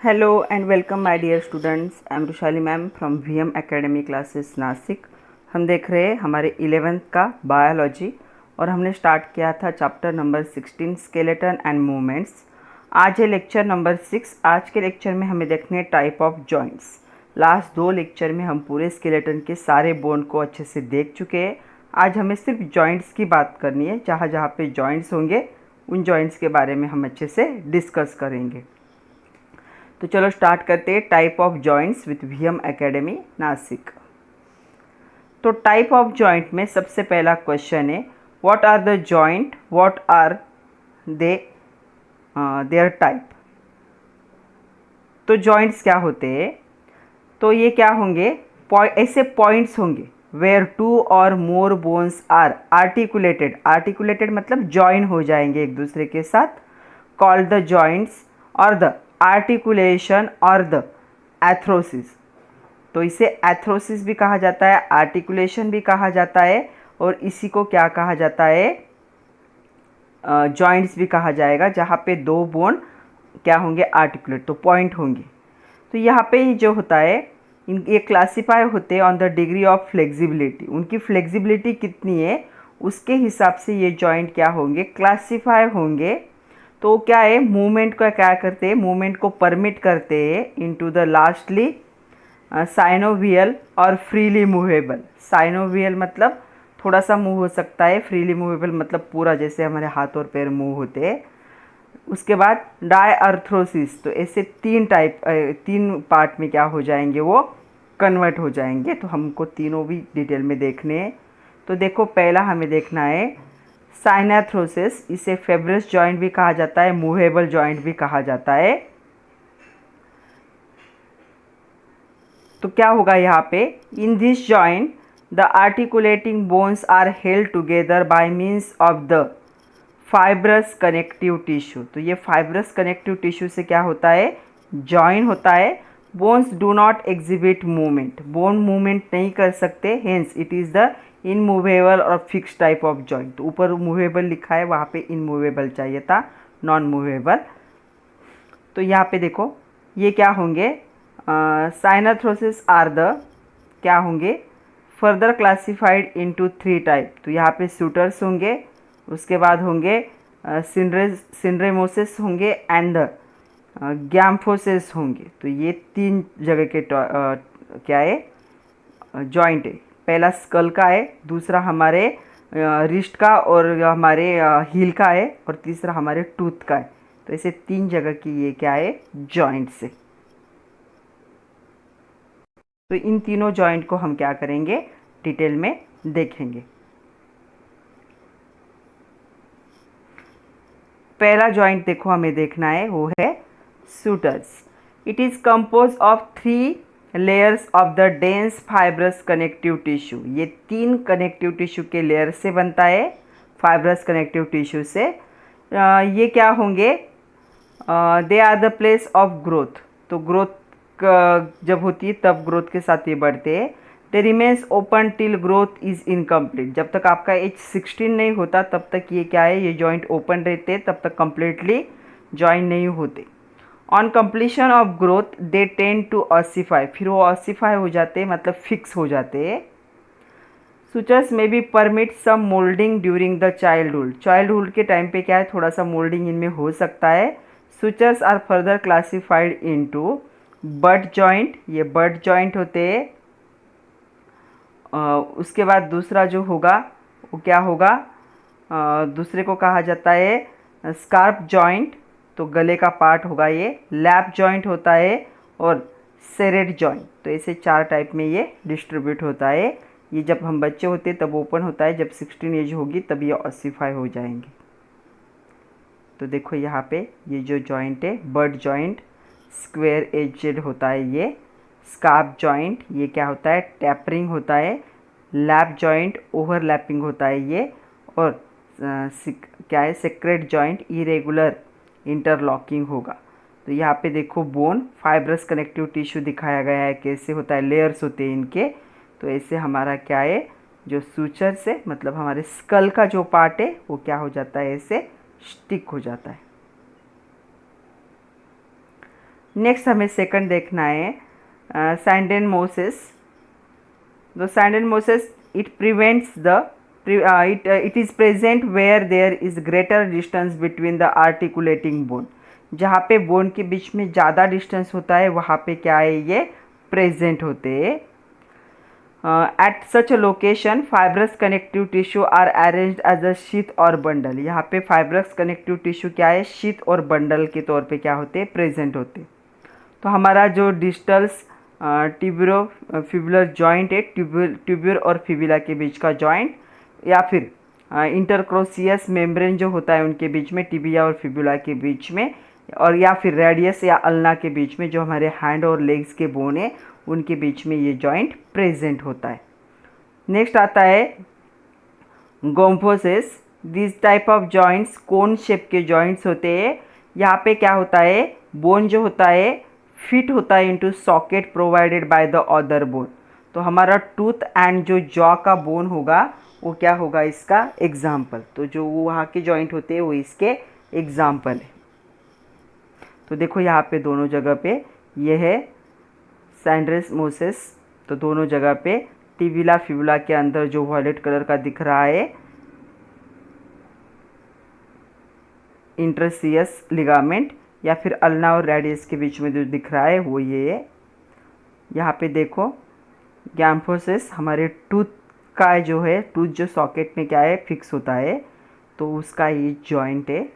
Hello and welcome my dear students. I am Rushali ma'am from VM academy classes Nashik. हम देख रहे हैं हमारे 11th का बायोलॉजी और हमने स्टार्ट किया था chapter number 16 skeleton and movements. आज है लेक्चर नंबर 6। आज के लेक्चर में हमें देखने टाइप ऑफ जॉइंट्स। लास्ट दो लेक्चर में हम पूरे स्केलेटन के सारे बोन को अच्छे से देख चुके हैं। आज हमें सिर्फ जॉइंट्स की बात करनी है। जहाँ जहाँ पे जॉइंट्स होंगे उन जॉइंट्स के बारे में हम अच्छे से डिस्कस करेंगे। तो चलो स्टार्ट करते हैं type of joints with VM academy Nashik. तो टाइप ऑफ जॉइंट में सबसे पहला क्वेश्चन है what are the joint, what are they there type. तो जॉइंट्स क्या होते हैं? तो ये क्या होंगे? ऐसे पॉइंट्स होंगे वेयर टू और मोर बोन्स आर आर्टिकुलेटेड। आर्टिकुलेटेड मतलब जॉइन हो जाएंगे एक दूसरे के साथ, कॉल्ड द जॉइंट्स और द आर्टिकुलेशन और द एथ्रोसिस। तो इसे एथ्रोसिस भी कहा जाता है, आर्टिकुलेशन भी कहा जाता है और इसी को क्या कहा जाता है? जॉइंट्स भी कहा जाएगा, जहाँ पे दो बोन क्या होंगे? आर्टिकुलेट, तो पॉइंट होंगे। तो यहाँ पे जो होता है ये क्लासीफाई होते हैं on the degree of flexibility. उनकी फ्लेक्सिबिलिटी कितनी है उसके हिसाब से ये जॉइंट क्या होंगे? क्लासीफाई होंगे। तो क्या है? मूवमेंट का क्या करते हैं? मूवमेंट को परमिट करते हैं इनटू द लास्टली साइनोवियल और फ्रीली मूवेबल। साइनोवियल मतलब थोड़ा सा मूव हो सकता है, फ्रीली मूवेबल मतलब पूरा, जैसे हमारे हाथ और पैर मूव होते हैं। उसके बाद डायआर्थ्रोसिस। तो ऐसे तीन पार्ट में क्या हो जाएंगे? वो कन्वर्ट हो जाएंगे। तो हमको तीनों भी डिटेल में देखने हैं। तो देखो, पहला हमें देखना है साइनाथ्रोसिस। इसे फेब्रस जॉइंट भी कहा जाता है, मूवेबल जॉइंट भी कहा जाता है। तो क्या होगा यहाँ पे? In this joint the articulating bones are held together by means of the fibrous connective tissue. तो ये फाइब्रस कनेक्टिव टिश्यू से क्या होता है? जॉइन होता है। Bones do not exhibit movement. Bone movement नहीं कर सकते, hence it is the immovable और फिक्स टाइप ऑफ जॉइंट। तो ऊपर मूवेबल लिखा है, वहाँ पे इनमूवेबल चाहिए था, नॉन मूवेबल। तो यहाँ पे देखो ये क्या होंगे? साइनाथ्रोसिस आर द क्या होंगे? Further classified into 3 type. तो यहाँ पे सूटर्स होंगे, उसके बाद होंगे सिंड्रेमोसिस होंगे एंड गैम्फोसिस होंगे। तो ये 3 जगह के क्या है? जॉइंट है। पहला स्कल का है, दूसरा हमारे रिस्ट का और हमारे हील का है, और तीसरा हमारे टूथ का है। तो ऐसे 3 जगह की ये क्या है? जॉइंट्स है। तो इन तीनों जॉइंट को हम क्या करेंगे? डिटेल में देखेंगे। पहला जॉइंट देखो हमें देखना है, वो है suitors. It is compose of 3 layers of the dense fibrous connective tissue. ये 3 कनेक्टिव टिश्यू के लेयर से बनता है, फाइब्रस कनेक्टिव टिश्यू से। ये क्या होंगे? They are the place of growth. तो ग्रोथ जब होती है तब ग्रोथ के साथ ये बढ़ते हैं। They remains open till growth is incomplete. जब तक आपका एज 16 नहीं होता तब तक ये क्या है? ये जॉइंट ओपन रहते हैं, तब तक कम्प्लीटली जॉइन नहीं होते। On completion of growth they tend to ossify. फिर वो ऑसिफाई हो जाते हैं, मतलब फिक्स हो जाते हैं। सुचर्स में भी permit some moulding during the childhood. Childhood के टाइम पे क्या है? थोड़ा सा मोल्डिंग इनमें हो सकता है। Sutures are further classified into butt joint. ये बट जॉइंट होते हैं। उसके बाद दूसरा जो होगा वो क्या होगा? दूसरे को कहा जाता है स्कार्प जॉइंट। तो गले का पार्ट होगा ये। लैप जॉइंट होता है और सेरेट जॉइंट। तो ऐसे 4 टाइप में ये डिस्ट्रीब्यूट होता है। ये जब हम बच्चे होते हैं तब ओपन होता है, जब 16 एज होगी तब ये ऑसिफाई हो जाएंगे। तो देखो यहाँ पे ये जो जॉइंट है, बट जॉइंट स्क्वायर एजेड होता है ये। स्कार्प जॉइंट ये क्या होता है? टैपरिंग होता है। लैप जॉइंट ओवरलैपिंग होता है ये। और क्या है? सेक्रेट जॉइंट इरेगुलर इंटरलॉकिंग होगा। तो यहाँ पे देखो बोन फाइब्रस कनेक्टिव टिश्यू दिखाया गया है, कैसे होता है? लेयर्स होते हैं इनके। तो ऐसे हमारा क्या है? जो सूचर से मतलब हमारे स्कल का जो पार्ट है वो क्या हो जाता है? ऐसे स्टिक हो जाता है। नेक्स्ट हमें सेकंड देखना है syndesmosis. The syndesmosis, it prevents the it is present where there is greater distance between the articulating bone. जहाँ पे बोन के बीच में ज़्यादा डिस्टेंस होता है वहाँ पे क्या है, ये प्रेजेंट होते हैं. At such location fibrous connective tissue are arranged as a sheath और बंडल. यहाँ पे फाइब्रस कनेक्टिव टिश्यू क्या है, शीथ और बंडल के तौर पे क्या होते हैं, प्रेजेंट होते. तो हमारा जो डिस्टल्स ट्यूब्यूरो फिबुलर जॉइंट है, ट्यूब्यूर और फिबुला के बीच का जॉइंट, या फिर इंटरक्रोसियस मेम्ब्रेन जो होता है उनके बीच में, टिबिया और फिबुला के बीच में, और या फिर रेडियस या अल्ना के बीच में जो हमारे हैंड और लेग्स के बोन है उनके बीच में ये जॉइंट प्रेजेंट होता है. नेक्स्ट आता है gomphosis. This type of joints cone shape के जॉइंट्स होते हैं. यहाँ पे क्या होता है, बोन जो होता है फिट होता है into socket provided by the other bone. तो हमारा टूथ एंड जो जॉ का बोन होगा वो क्या होगा, इसका एग्जाम्पल. तो जो वहाँ के जॉइंट होते हैं वो इसके एग्जाम्पल है. तो देखो यहाँ पे दोनों जगह पे ये है syndesmosis. तो दोनों जगह पे टिबिला फिबुला के अंदर जो वॉयलेट कलर का दिख रहा है इंटरसियस लिगामेंट, या फिर अल्ना और रेडियस के बीच में जो दिख रहा है वो ये है. यहाँ पे देखो गैम्फोसिस हमारे टूथ का जो है, टूथ जो सॉकेट में क्या है फिक्स होता है, तो उसका ये जॉइंट है.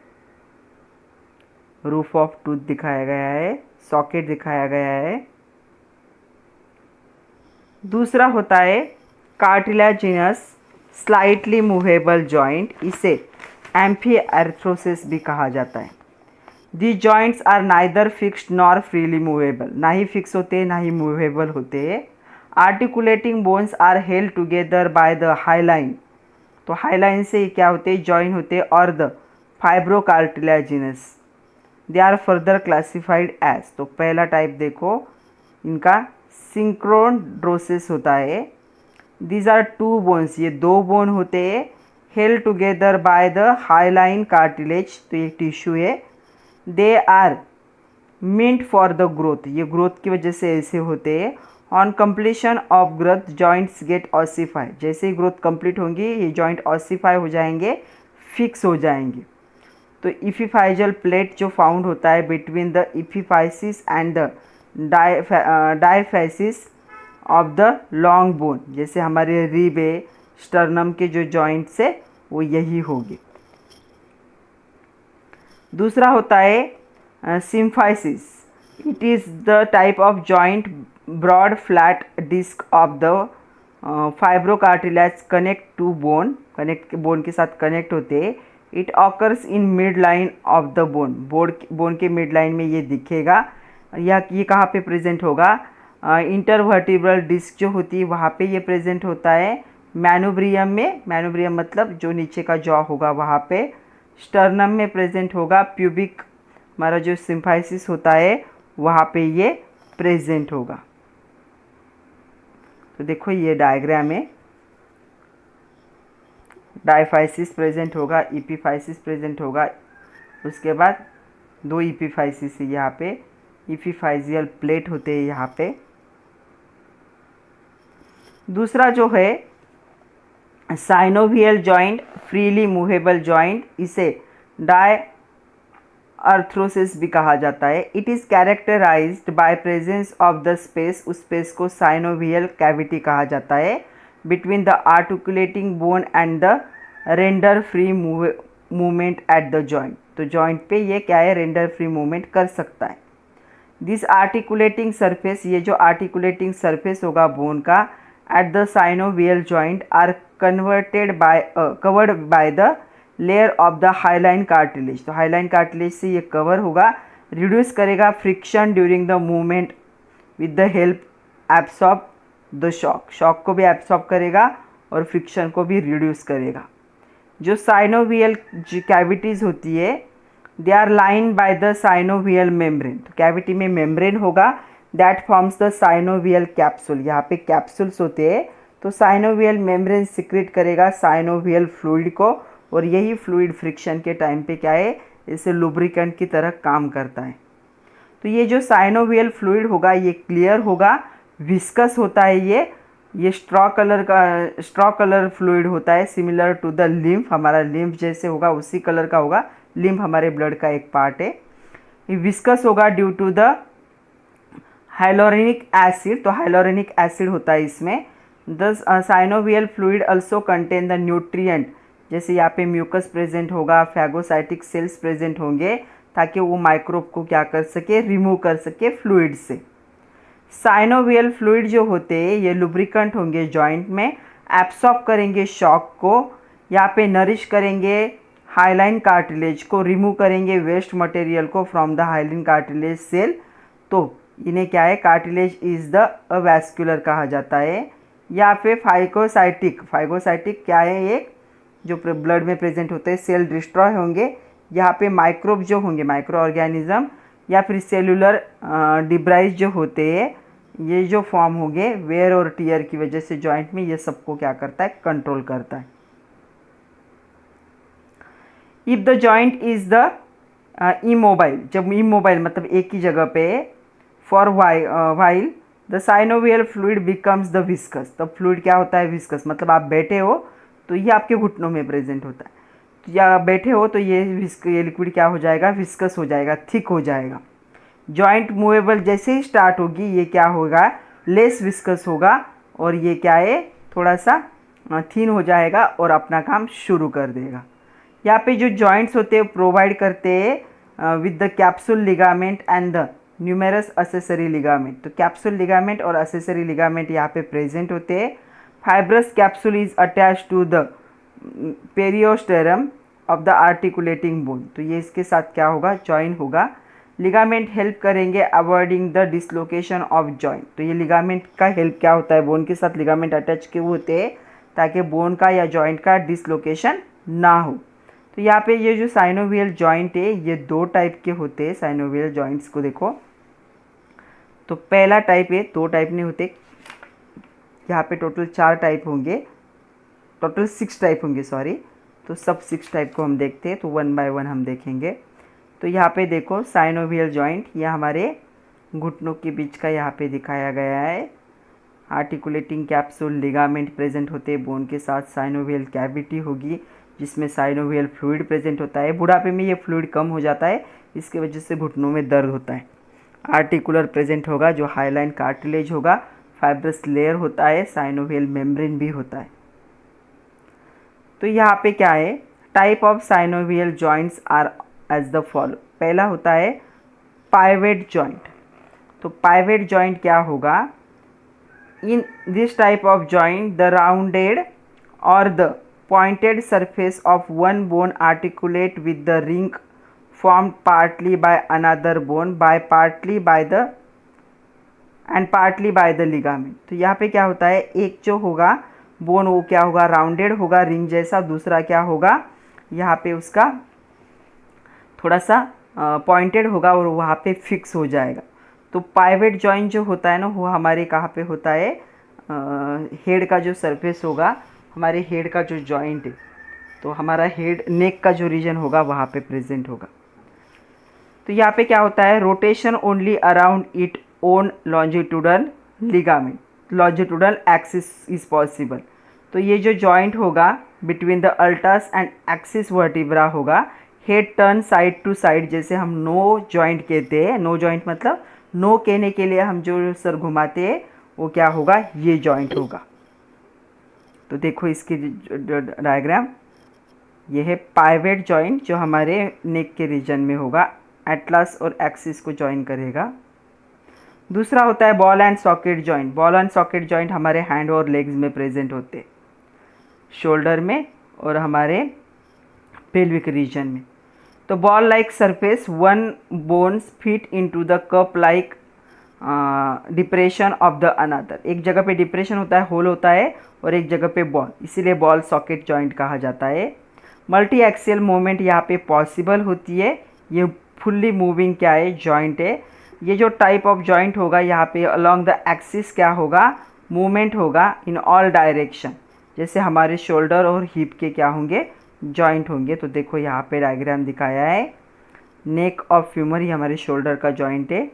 रूफ ऑफ टूथ दिखाया गया है, सॉकेट दिखाया गया है. दूसरा होता है कार्टिलेजिनस स्लाइटली मूवेबल जॉइंट. इसे एम्फीआर्थ्रोसिस भी कहा जाता है. The joints are neither fixed nor freely movable. ना ही फिक्स होते ना ही मूवेबल होते हैं. Articulating bones are held together by the hyaline. तो हाईलाइन से क्या होते हैं, जॉइन होते हैं. और the fibrocartilaginous they are further classified as. तो पहला टाइप देखो इनका सिंक्रोड्रोसिस होता है. दीज आर टू बोन्स, ये दो बोन होते हैं, held together by the hyaline cartilage. तो ये टिश्यू है. They are meant for the growth, ये ग्रोथ की वजह से ऐसे होते हैं. On completion of growth joints get ossified. जैसे ही ग्रोथ कंप्लीट होंगी ये जॉइंट ऑसिफाई हो जाएंगे, फिक्स हो जाएंगे. तो इपिफाइजल प्लेट जो फाउंड होता है between the epiphysis and the diaphysis of the long bone, जैसे हमारे रिब है, स्टर्नम के जो जॉइंट्स है वो यही होगी. दूसरा होता है symphysis. It is the type of joint broad flat disc of the fibrocartilage connect to bone, connect bone के साथ कनेक्ट होते. It occurs in mid line of the bone, bone के मिड लाइन में ये दिखेगा. या ये कहाँ पे प्रेजेंट होगा, इंटरवर्टिब्रल डिस्क जो होती है वहाँ पे ये प्रेजेंट होता है. मैनोब्रियम में, मैनोब्रियम मतलब जो नीचे का जॉ होगा वहाँ पे. स्टर्नम में प्रेजेंट होगा. प्यूबिक हमारा जो सिम्फाइसिस होता है वहाँ पे ये प्रेजेंट होगा. तो देखो ये डायग्राम है, डायफाइसिस प्रेजेंट होगा, इपिफाइसिस प्रेजेंट होगा. उसके बाद दो इपिफाइसिस है यहाँ पे, इपिफाइजियल प्लेट होते हैं यहाँ पे. दूसरा जो है synovial joint, freely movable joint, इसे डायआर्थ्रोसिस भी कहा जाता है. It is characterized by presence of the space, उस स्पेस को साइनोवियल कैविटी कहा जाता है, between the articulating bone and the render free movement at the joint. तो जॉइंट पे ये क्या है, रेंडर फ्री मूवमेंट कर सकता है. दिस आर्टिकुलेटिंग सरफेस, ये जो आर्टिकुलेटिंग सरफेस होगा बोन का at the synovial joint are covered by the layer of the hyaline cartilage. तो हाईलाइन कार्टिलेज से ये कवर होगा, रिड्यूस करेगा friction during the movement with the help absorb the shock. Shock को भी absorb करेगा और फ्रिक्शन को भी रिड्यूस करेगा. जो साइनोवियल कैविटीज़ होती है they are line by the synovial membrane. तो कैविटी में मेम्ब्रेन होगा that forms the synovial capsule. यहाँ पे कैप्सूल्स होते हैं. तो साइनोवियल मेम्ब्रेन सिक्रेट करेगा साइनोवियल फ्लूइड को, और यही फ्लूइड फ्रिक्शन के टाइम पे क्या है, इसे लुब्रिकेंट की तरह काम करता है. तो ये जो साइनोवियल फ्लूइड होगा ये क्लियर होगा, विस्कस होता है, ये स्ट्रॉ कलर फ्लूइड होता है, सिमिलर टू द लिम्फ, हमारा लिम्फ जैसे होगा उसी कलर का होगा। लिम्फ हमारे ब्लड का एक पार्ट है। ये विस्कस होगा due to the hyaluronic acid, तो हाइलोरेनिक एसिड होता है इसमें। The synovial fluid also contain the nutrient, जैसे यहाँ पे म्यूकस प्रेजेंट होगा, फैगोसाइटिक सेल्स प्रेजेंट होंगे ताकि वो माइक्रोब को क्या कर सके, रिमूव कर सके फ्लूइड से। साइनोवियल फ्लूइड जो होते हैं ये लुब्रिकेंट होंगे जॉइंट में, एब्सॉर्ब करेंगे शॉक को, यहाँ पे नरिश करेंगे हाइलाइन कार्टिलेज को, रिमूव करेंगे वेस्ट मटेरियल को from the hyaline cartilage cell. तो इन्हें क्या है, कार्टिलेज इज द अवैस्कुलर कहा जाता है। या फिर फाइगोसाइटिक क्या है, एक जो ब्लड में प्रेजेंट होते हैं, सेल डिस्ट्रॉय होंगे, यहाँ पे माइक्रोब जो होंगे, माइक्रो ऑर्गेनिज्म या फिर सेलुलर डिब्राइज जो होते हैं, ये जो फॉर्म होंगे वेयर और टीयर की वजह से जॉइंट में, ये सबको क्या करता है, कंट्रोल करता है। If the joint is the immobile, जब इमोबाइल मतलब एक ही जगह पे, for while the synovial fluid becomes the viscous, तब फ्लूइड क्या होता है, विस्कस, मतलब आप बैठे हो तो ये आपके घुटनों में प्रेजेंट होता है, या बैठे हो तो ये लिक्विड क्या हो जाएगा, विस्कस हो जाएगा, थिक हो जाएगा। जॉइंट मूवेबल जैसे ही स्टार्ट होगी ये क्या होगा, लेस विस्कस होगा, और ये क्या है, थोड़ा सा थिन हो जाएगा और अपना काम शुरू कर देगा। यहाँ पे जो जॉइंट्स होते हैं प्रोवाइड करते हैं with the capsule ligament and the numerous accessory ligament, तो कैप्सूल लिगामेंट और असेसरी लिगामेंट यहाँ पे प्रेजेंट होते हैं। Fibrous capsule is attach to the periosteum of the articulating bone, तो ये इसके साथ क्या होगा, जॉइन होगा। लिगामेंट हेल्प करेंगे avoiding the dislocation of joint, तो ये लिगामेंट का हेल्प क्या होता है, बोन के साथ लिगामेंट अटैच किए होते हैं ताकि बोन का या जॉइंट का डिसलोकेशन ना हो। तो यहाँ पे ये जो साइनोवियल जॉइंट है ये दो टाइप के होते हैं। साइनोवियल जॉइंट्स को देखो, तो पहला टाइप है, दो टाइप नहीं होते, यहाँ पे टोटल 4 टाइप होंगे, टोटल 6 टाइप होंगे सॉरी, तो सब 6 टाइप को हम देखते हैं, तो 1 बाय 1 हम देखेंगे। तो यहाँ पे देखो साइनोवियल जॉइंट, ये हमारे घुटनों के बीच का यहाँ पे दिखाया गया है। आर्टिकुलेटिंग कैप्सूल लिगामेंट प्रेजेंट होते हैं, बोन के साथ साइनोवियल कैविटी होगी जिसमें साइनोवियल फ्लूइड प्रेजेंट होता है। बुढ़ापे में ये फ्लूइड कम हो जाता है, इसके वजह से घुटनों में दर्द होता है। आर्टिकुलर प्रेजेंट होगा जो हाइलाइन कार्टिलेज होगा, फाइब्रस लेयर होता है, साइनोवियल मेम्ब्रेन भी होता है। तो यहाँ पे क्या है, type of synovial joints are as the follow. पहला होता है पाइवेट जॉइंट, तो पाइवेट जॉइंट क्या होगा, in this type of joint the rounded और the pointed surface of one bone articulate with the ring formed partly by another bone partly by the ligament। तो यहाँ पे क्या होता है, एक जो होगा बोन वो क्या होगा, राउंडेड होगा रिंग जैसा, दूसरा क्या होगा, यहाँ पे उसका थोड़ा सा पॉइंटेड होगा और वहाँ पे फिक्स हो जाएगा। तो पाइवेट जॉइंट जो होता है ना, वो हमारे कहाँ पे होता है, हेड का जो सरफेस होगा, हमारे हेड का जो जॉइंट है, तो हमारा हेड नेक का जो रीजन होगा वहाँ पे प्रेजेंट होगा। तो यहाँ पे क्या होता है, rotation only around it own longitudinal ligament, longitudinal axis is possible. तो ये जो जॉइंट होगा बिटवीन द अल्टस एंड एक्सिस वर्टिब्रा होगा, head turn side to side, जैसे हम नो जॉइंट कहते हैं। नो जॉइंट मतलब नो कहने के लिए हम जो सर घुमाते हैं वो क्या होगा, ये जॉइंट होगा। तो देखो इसकी डायग्राम, ये है पाइवेट जॉइंट जो हमारे नेक के रीजन में होगा, एटलस और एक्सिस को जॉइन करेगा। दूसरा होता है ball and socket joint. Ball and socket joint हमारे हैंड और लेग्स में प्रेजेंट होते हैं, शोल्डर में और हमारे पेल्विक रीजन में। तो ball like surface, one bones fit into the cup like depression of the another. एक जगह पे डिप्रेशन होता है, होल होता है, और एक जगह पे बॉल, इसीलिए बॉल सॉकेट जॉइंट कहा जाता है। मल्टी एक्सियल मूवमेंट यहाँ पे पॉसिबल होती है। ये फुल्ली मूविंग क्या है, जॉइंट है। ये जो टाइप ऑफ जॉइंट होगा यहाँ पे अलोंग द एक्सिस क्या होगा, मूवमेंट होगा इन ऑल डायरेक्शन, जैसे हमारे शोल्डर और हिप के क्या होंगे, जॉइंट होंगे। तो देखो यहाँ पे डायग्राम दिखाया है, नेक ऑफ फ्यूमर, ये हमारे शोल्डर का जॉइंट है।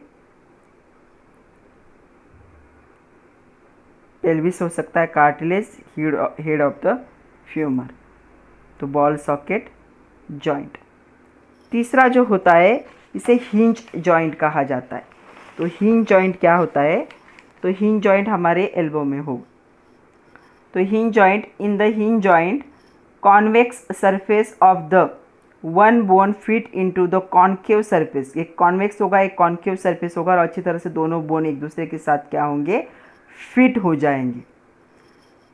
पेल्विस हो सकता है cartilage, head of the femur, तो बॉल सॉकेट जॉइंट। तीसरा जो होता है इसे हिंज जॉइंट कहा जाता है। तो हिंज जॉइंट क्या होता है, तो हिंज जॉइंट हमारे एल्बो में हो। तो hinge joint, in the hinge joint convex surface of the one bone fit into the concave surface, एक कॉन्वेक्स होगा एक कॉन्केव सरफेस होगा, और अच्छी तरह से दोनों बोन एक दूसरे के साथ क्या होंगे, फिट हो जाएंगे।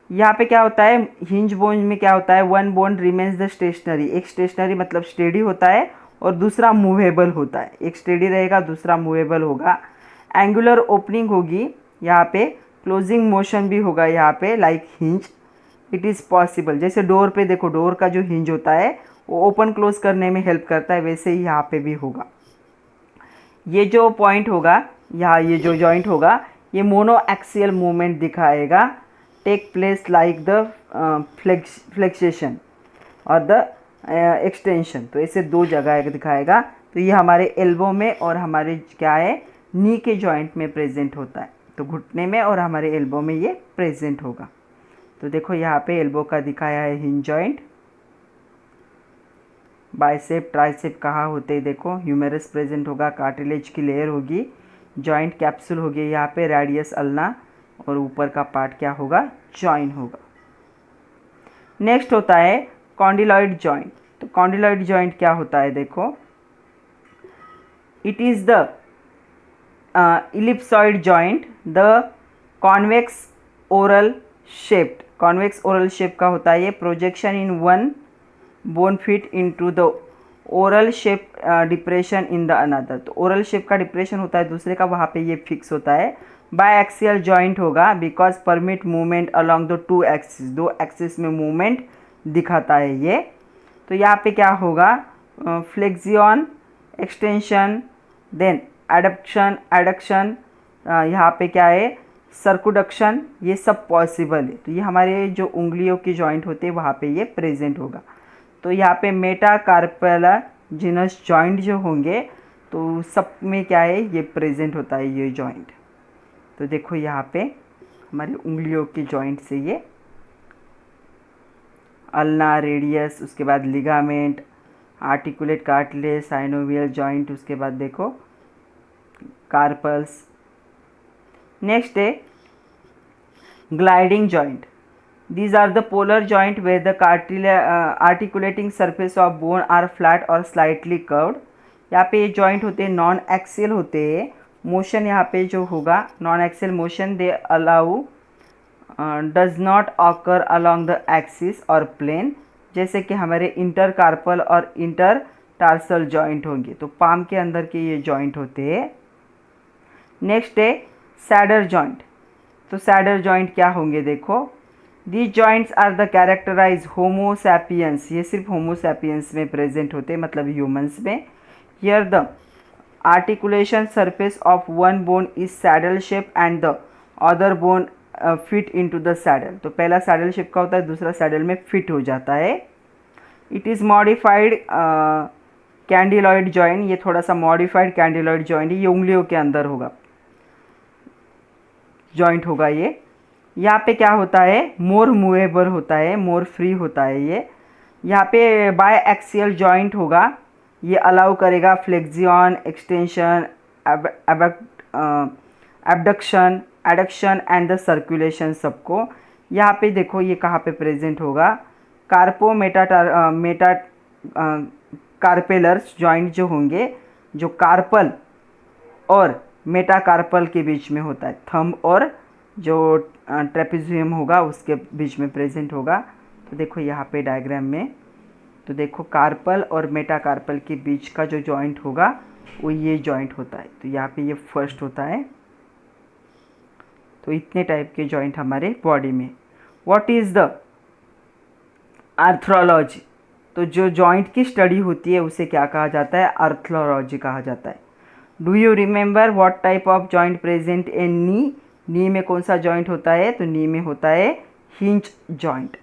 यहाँ पे क्या होता है, हिंज बोन में क्या होता है, one bone remains the stationary, एक स्टेशनरी मतलब स्टेडी होता है और दूसरा मूवेबल होता है, एक स्टेडी रहेगा दूसरा मूवेबल होगा। एंगुलर ओपनिंग होगी यहाँ पे, क्लोजिंग मोशन भी होगा यहाँ पे, like hinge. It is possible, जैसे डोर पे देखो, डोर का जो हिंज होता है वो ओपन क्लोज करने में हेल्प करता है, वैसे ही यहाँ पे भी होगा। ये जो पॉइंट होगा यहाँ, ये जो जॉइंट होगा ये मोनो एक्सियल मूवमेंट दिखाएगा, टेक प्लेस लाइक द फ्लेक्सेशन और द एक्सटेंशन। तो ऐसे दो जगह दिखाएगा। तो ये हमारे एल्बो में और हमारे क्या है, नी के जॉइंट में प्रेजेंट होता है। तो घुटने में और हमारे एल्बो में ये प्रेजेंट होगा। तो देखो यहाँ पे एल्बो का दिखाया है हिंज जॉइंट। बाइसेप ट्राइसेप कहाँ होते हैं, देखो ह्यूमेरस प्रेजेंट होगा, कार्टिलेज की लेयर होगी, जॉइंट कैप्सूल होगी यहाँ पे, रेडियस अल्ना, और ऊपर का पार्ट क्या होगा, जॉइन होगा। नेक्स्ट होता है कॉन्डिलॉइड जॉइंट। तो कॉन्डिलॉइड जॉइंट क्या होता है, देखो it is the ellipsoid joint, the convex oral shaped, convex oral shape का होता है ये, projection in one bone fit into the oral shape depression in the another. तो ओरल शेप का डिप्रेशन होता है दूसरे का, वहाँ पे ये फिक्स होता है। बाय एक्सियल जॉइंट होगा because permit movement along the two axis, दो एक्सिस में मूवमेंट दिखाता है ये। तो यहाँ पे क्या होगा, फ्लेक्सियन, एक्सटेंशन, देन एडक्शन, यहाँ पे क्या है, सर्कुडक्शन, ये सब पॉसिबल है। तो ये हमारे जो उंगलियों की जॉइंट होते हैं वहाँ पे ये प्रेजेंट होगा। तो यहाँ पे मेटाकार्पेलाजिनस जॉइंट जो होंगे तो सब में क्या है, ये प्रेजेंट होता है ये जॉइंट। तो देखो यहाँ पे हमारी उंगलियों की जॉइंट से ये अल्ना, रेडियस, उसके बाद ligament, articulate cartilage, synovial joint, उसके बाद देखो कार्पल्स। नेक्स्ट है gliding joint. These are the polar joint where the articulating surface of bone are flat or slightly curved. यहाँ पे ये जॉइंट होते हैं नॉन एक्सियल होते हैं। मोशन यहाँ पे जो होगा non axial motion, they allow does not occur along the axis और प्लेन, जैसे कि हमारे इंटर कार्पल और इंटर टार्सल जॉइंट होंगे। तो पाम के अंदर के ये जॉइंट होते हैं। नेक्स्ट है सैडर जॉइंट। तो सैडर जॉइंट क्या होंगे, देखो These joints are the characterized Homo sapiens, ये सिर्फ होमो सैपियंस में प्रेजेंट होते हैं, मतलब ह्यूमंस में। Here the articulation surface of one bone is saddle shape and the other bone fit into the saddle। तो पहला सैडल शेप का होता है, दूसरा सैडल में फिट हो जाता है। It is modified कैंडिलॉइड जॉइंट, ये थोड़ा सा मॉडिफाइड कैंडिलॉइड जॉइंट है, ये उंगलियों के अंदर होगा जॉइंट होगा ये। यहाँ पे क्या होता है, मोर मूवेबल होता है, मोर फ्री होता है ये। यहाँ पे बाय एक्सियल जॉइंट होगा, ये अलाउ करेगा flexion, extension, abduction, adduction and the circulation सबको। यहाँ पे देखो ये कहाँ पे प्रेजेंट होगा, कार्पो मेटा कार्पेलर्स जॉइंट जो होंगे, जो कार्पल और मेटाकार्पल के बीच में होता है, थंब और जो ट्रेपेजियम होगा उसके बीच में प्रेजेंट होगा। तो देखो यहाँ पे डायग्राम में, तो देखो कार्पल और मेटाकार्पल के बीच का जो जॉइंट होगा वो ये जॉइंट होता है। तो यहाँ पे ये फर्स्ट होता है। तो इतने टाइप के जॉइंट हमारे बॉडी में। What is the arthrology. तो जो जॉइंट की स्टडी होती है उसे क्या कहा जाता है, आर्थ्रोलॉजी कहा जाता है। Do you remember what type of joint present in knee. Knee में कौन सा जॉइंट होता है, तो नी में होता है hinge joint.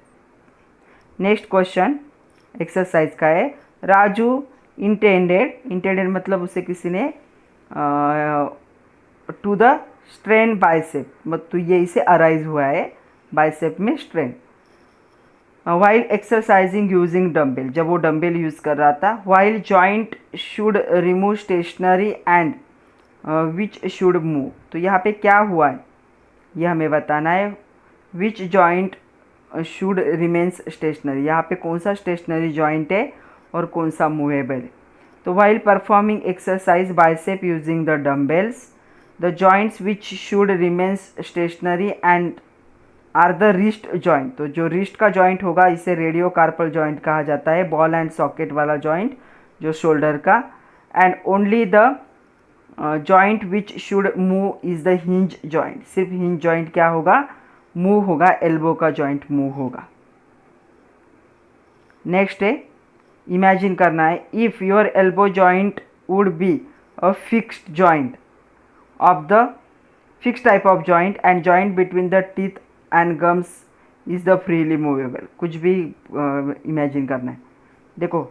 Next question exercise का है, राजू इंटेंडेड मतलब उसे किसी ने टू द स्ट्रेन बाइसेप, मतलब तो ये इसे अराइज हुआ है बाइसेप में strain. While exercising using dumbbell, जब वो डम्बेल यूज़ कर रहा था। While joint should remove stationary and which should move, तो यहाँ पे क्या हुआ है ये हमें बताना है। विच जॉइंट शुड रिमेन्स स्टेशनरी, यहाँ पे कौन सा स्टेशनरी जॉइंट है और कौन सा मूवेबल है। तो while performing exercise bicep using the dumbbells, the joints which should remains stationary and are the wrist joint, तो जो रिस्ट का जॉइंट होगा इसे रेडियो कार्पल जॉइंट कहा जाता है, बॉल एंड सॉकेट वाला जॉइंट जो शोल्डर का। And only the joint which should move is the hinge joint, सिर्फ हिंज जॉइंट क्या होगा, मूव होगा, एल्बो का जॉइंट मूव होगा। नेक्स्ट है इमेजिन करना है, if your elbow joint would be a fixed joint of the fix type of joint and joint between the teeth and gums is the freely movable, कुछ भी imagine करना है। देखो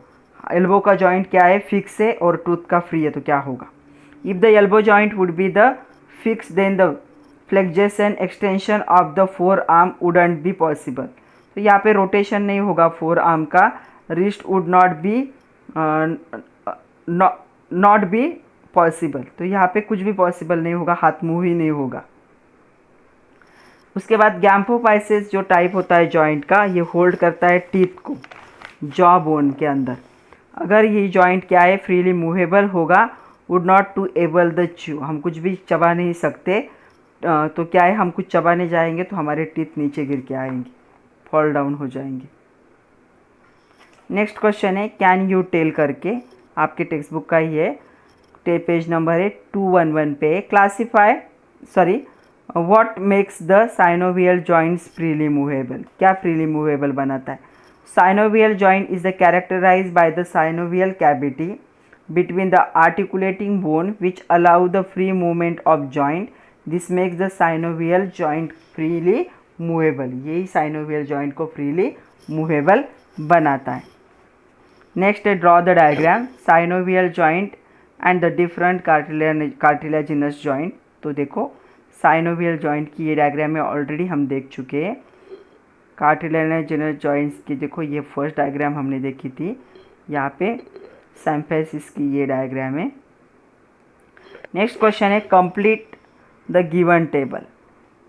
elbow का जॉइंट क्या है, फिक्स है, और टूथ का फ्री है, तो क्या होगा। If the elbow joint would be the fix then the flexion extension of the forearm wouldn't be possible, तो यहाँ पे रोटेशन नहीं होगा फोर आर्म का, wrist would not be possible, तो यहाँ पे कुछ भी पॉसिबल नहीं होगा, हाथ मूव ही नहीं होगा। उसके बाद गैम्फोपाइसिस जो टाइप होता है जॉइंट का, ये होल्ड करता है टीथ को जॉ बोन के अंदर। अगर ये जॉइंट क्या है, फ्रीली मूवेबल होगा, would not to able the chew, हम कुछ भी चबा नहीं सकते, तो क्या है, हम कुछ चबाने जाएंगे तो हमारे टीथ नीचे गिर के आएंगे, फॉल डाउन हो जाएंगे। नेक्स्ट क्वेश्चन है कैन यू टेल करके, आपके टेक्स्ट बुक का ही है, पेज नंबर है 211 पे। Classify what makes the synovial joints freely movable, क्या फ्रीली मूवेबल बनाता है। Synovial joint is the characterize by the synovial cavity between the articulating bone which allow the free movement of joint, this makes the synovial joint freely movable, यही synovial joint को freely movable बनाता है। Next है draw the diagram synovial joint and the different cartilaginous joint, तो देखो synovial joint की ये diagram में ऑलरेडी हम देख चुके हैं। कार्टिलेजिनस जॉइंट्स की देखो ये फर्स्ट डायग्राम हमने देखी थी, यहाँ पे सैम्फेसिस की ये डायग्राम है। नेक्स्ट क्वेश्चन है कंप्लीट द गिवन टेबल,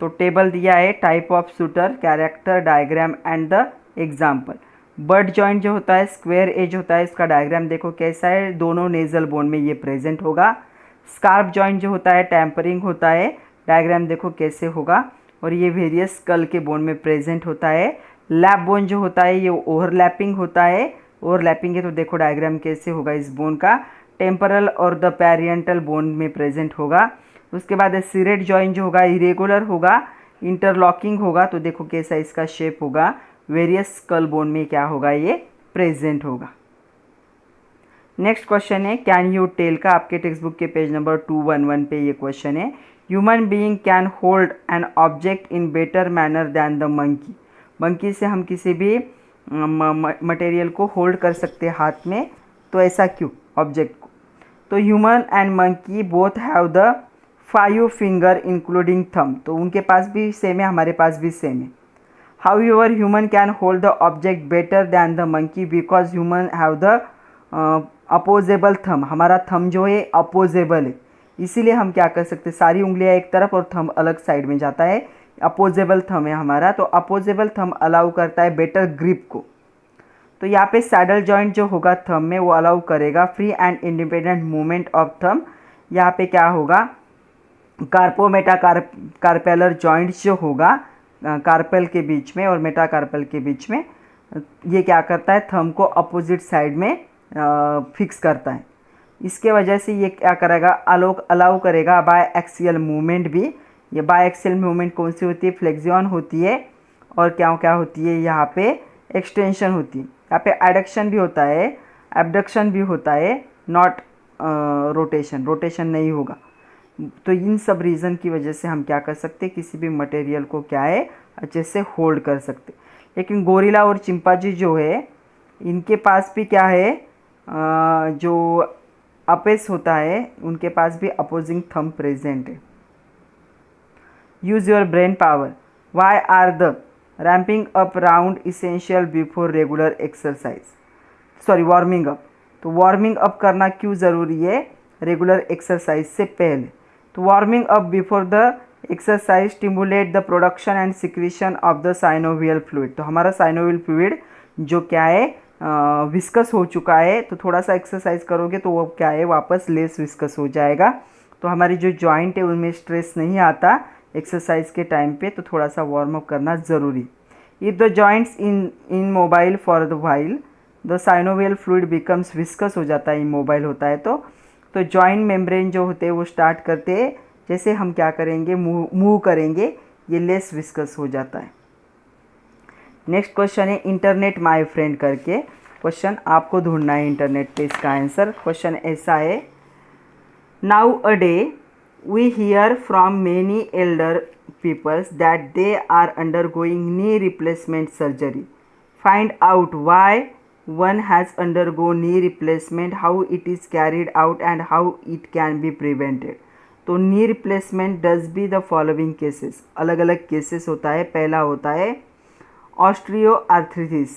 तो टेबल दिया है type of shooter, character, diagram and the example. Bird joint जो होता है स्क्वायर एज होता है, इसका डायग्राम देखो कैसा है, दोनों नेजल बोन में ये प्रेजेंट होगा। स्कार्प जॉइंट जो होता है टेम्परिंग होता है, डायग्राम देखो कैसे होगा, और ये वेरियस स्कल के बोन में प्रेजेंट होता है। लैप बोन जो होता है ये ओवरलैपिंग होता है, ओवरलैपिंग है तो देखो डायग्राम कैसे होगा इस बोन का, टेम्परल और द पैरियंटल बोन में प्रेजेंट होगा। उसके बाद सिरेट जॉइंट जो होगा इरेगुलर होगा, इंटरलॉकिंग होगा, तो देखो कैसा इसका शेप होगा, वेरियस स्कल बोन में क्या होगा, ये प्रेजेंट होगा। नेक्स्ट क्वेश्चन है कैन यू टेल का, आपके टेक्स्ट बुक के पेज नंबर 211 पे ये क्वेश्चन है। Human being can hold an object in better manner than the monkey, monkey से हम किसी भी मटेरियल को होल्ड कर सकते हैं हाथ में, तो ऐसा क्यों ऑब्जेक्ट को। तो human and monkey both have the 5 finger including thumb, तो उनके पास भी सेम है, हमारे पास भी सेम है। However human can hold the object better than the monkey because human have the opposable thumb, हमारा थंब जो है अपोजेबल है, इसीलिए हम क्या कर सकते हैं, सारी उंगलियां एक तरफ और थंब अलग साइड में जाता है, अपोजेबल थंब है हमारा, तो अपोजेबल थंब अलाउ करता है बेटर ग्रिप को। तो यहाँ पे सैडल जॉइंट जो होगा थंब में वो अलाउ करेगा free and independent movement of thumb. यहाँ पे क्या होगा, कार्पोमेटाकार्पेलर जॉइंट्स जो होगा कार्पेल के बीच में और मेटाकार्पेल के बीच में, ये क्या करता है, थंब को अपोजिट साइड में फिक्स करता है। इसके वजह से ये क्या करेगा, अलाउ करेगा बाय एक्सियल मूवमेंट भी। ये बाय एक्सियल मूवमेंट कौन सी होती है, फ्लेक्सियन होती है, और क्या क्या होती है, यहाँ पे एक्सटेंशन होती है, यहाँ पे एडक्शन भी होता है, एबडक्शन भी होता है, नॉट रोटेशन नहीं होगा। तो इन सब रीज़न की वजह से हम क्या कर सकते हैं, किसी भी मटेरियल को क्या है अच्छे से होल्ड कर सकते। लेकिन गोरिल्ला और चिंपांजी जो है इनके पास भी क्या है, जो अपेस होता है उनके पास भी अपोजिंग थंब प्रेजेंट है। Use your brain power. Why are the ramping up round essential before regular exercise, sorry warming up. तो वार्मिंग अप करना क्यों ज़रूरी है रेगुलर एक्सरसाइज से पहले? तो warming up before the exercise stimulate the production and secretion of the synovial fluid. तो हमारा साइनोवियल फ्लूइड जो क्या है विस्कस हो चुका है, तो थोड़ा सा एक्सरसाइज करोगे तो वो क्या है वापस लेस विस्कस हो जाएगा। तो हमारी जो जॉइंट है उनमें स्ट्रेस नहीं आता एक्सरसाइज के टाइम पे, तो थोड़ा सा वार्म अप करना ज़रूरी। If the joints in mobile for the while the synovial fluid becomes viscous हो जाता है, इमोबाइल होता है तो जॉइंट मेम्ब्रेन जो होते हैं वो स्टार्ट करते हैं, जैसे हम क्या करेंगे मूव करेंगे ये लेस विस्कस हो जाता है। नेक्स्ट क्वेश्चन है इंटरनेट माय फ्रेंड करके क्वेश्चन, आपको ढूंढना है इंटरनेट पे इसका आंसर। क्वेश्चन ऐसा है, now a day we hear from many elder peoples that they are undergoing knee replacement surgery. Find out why one has undergo knee replacement, how it is carried out and how it can be prevented। तो knee replacement does be the following cases, अलग अलग cases होता है। पहला होता है ऑस्ट्रियोआर्थ्रिटिस।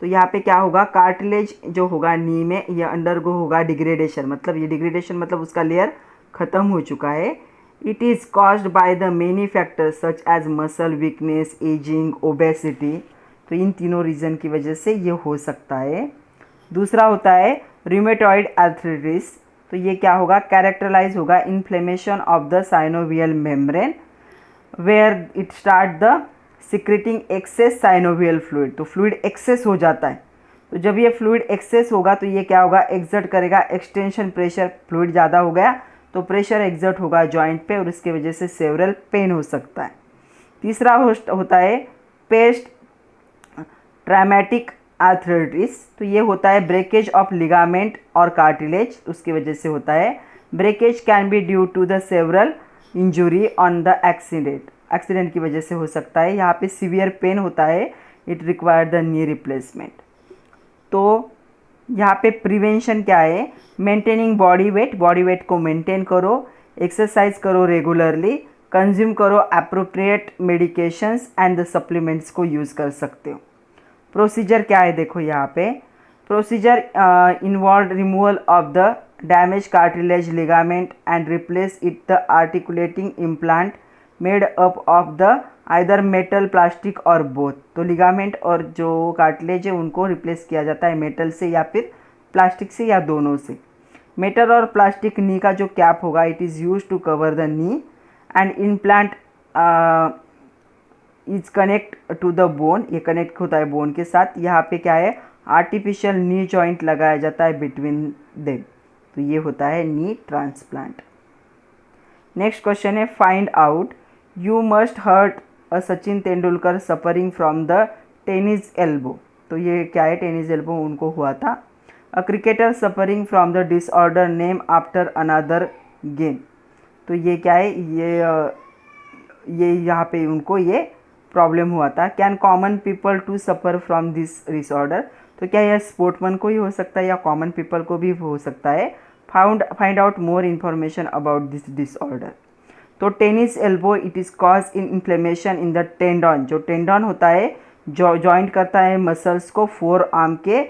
तो यहाँ पे क्या होगा, कार्टिलेज जो होगा नी में ये अंडरगो होगा डिग्रेडेशन, मतलब ये डिग्रेडेशन मतलब उसका लेयर ख़त्म हो चुका है। It is caused by the many factors such as muscle weakness, ageing, obesity. तो इन तीनों रीज़न की वजह से ये हो सकता है। दूसरा होता है रूमेटॉइड आर्थराइटिस। तो ये क्या होगा, कैरेक्टराइज होगा inflammation of the synovial membrane where it start the secreting excess synovial fluid. तो फ्लूइड एक्सेस हो जाता है, तो जब ये फ्लूइड एक्सेस होगा तो ये क्या होगा, एक्सर्ट करेगा एक्सटेंशन प्रेशर। फ्लूइड ज़्यादा हो गया तो प्रेशर एक्सर्ट होगा जॉइंट पे और इसके वजह से सेवरल पेन हो सकता है। तीसरा होता है पेस्ट ट्रामेटिक आर्थराइटिस। तो ये होता है ब्रेकेज ऑफ लिगामेंट और कार्टिलेज, उसकी वजह से होता है। Breakage can be due to the several injury on the accident की वजह से हो सकता है। यहाँ पे सीवियर पेन होता है, it require the knee replacement. तो यहाँ पे प्रिवेंशन क्या है, मेंटेनिंग बॉडी वेट को मेंटेन करो, एक्सरसाइज करो रेगुलरली, कंज्यूम करो appropriate medications and the supplements को यूज़ कर सकते हो। प्रोसीजर क्या है देखो यहाँ पे, procedure involve removal of the damage cartilage ligament and replace it the articulating implant made up of the either metal, plastic और बोथ। तो लिगामेंट और जो कार्टिलेज है उनको रिप्लेस किया जाता है मेटल से या फिर प्लास्टिक से या दोनों से। मेटल और प्लास्टिक नी का जो कैप होगा it is use to cover the knee and implant is connect to the bone, ये कनेक्ट होता है बोन के साथ। यहाँ पे क्या है, आर्टिफिशियल नी जॉइंट लगाया जाता है बिटवीन देम, तो ये होता है नी ट्रांसप्लांट। नेक्स्ट क्वेश्चन है, find out you must heard a Sachin Tendulkar suffering from the tennis elbow. तो ये क्या है, टेनिस एल्बो उनको हुआ था। A cricketer suffering from the disorder name after another game. तो ये क्या है, ये यहाँ पे उनको ये प्रॉब्लम हुआ था। Can common people to suffer from this disorder. तो क्या यह स्पोर्टमैन को ही हो सकता है या कॉमन पीपल को भी हो सकता है। Find out more information about this disorder. तो tennis elbow it is cause in inflammation in the tendon. जो टेंडन होता है जॉइंट करता है मसल्स को फोर आर्म के,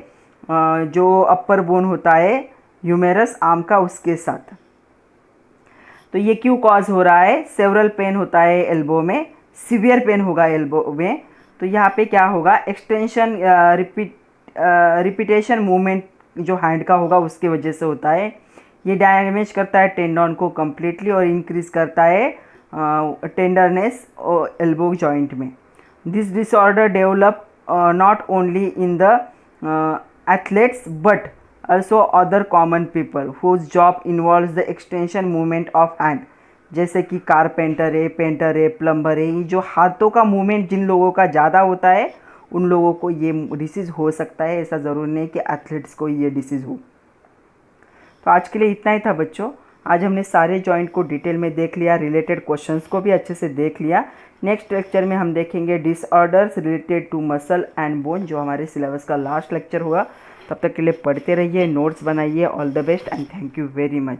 जो अपर बोन होता है ह्यूमेरस आर्म का उसके साथ। तो ये क्यों कॉज हो रहा है, सेवरल पेन होता है एल्बो में, सीवियर पेन होगा एल्बो में। तो यहाँ पे क्या होगा, एक्सटेंशन रिपीटेशन मूवमेंट जो हैंड का होगा उसके वजह से होता है। ये डैमेज करता है टेंडन को कम्प्लीटली और इंक्रीज करता है टेंडरनेस एल्बो जॉइंट में। This disorder develop not only in the athletes but also other common people whose job involves the extension movement of hand, जैसे कि कारपेंटर है, पेंटर है, प्लम्बर है। ये जो हाथों का मूवमेंट जिन लोगों का ज़्यादा होता है उन लोगों को ये डिसीज़ हो सकता है, ऐसा ज़रूर नहीं कि एथलीट्स को ये डिसीज़ हो। तो आज के लिए इतना ही था बच्चों। आज हमने सारे जॉइंट को डिटेल में देख लिया, रिलेटेड क्वेश्चंस को भी अच्छे से देख लिया। नेक्स्ट लेक्चर में हम देखेंगे disorders related to muscle and bone, जो हमारे सिलेबस का लास्ट लेक्चर होगा। तब तक के लिए पढ़ते रहिए, नोट्स बनाइए। All the best and thank you very much.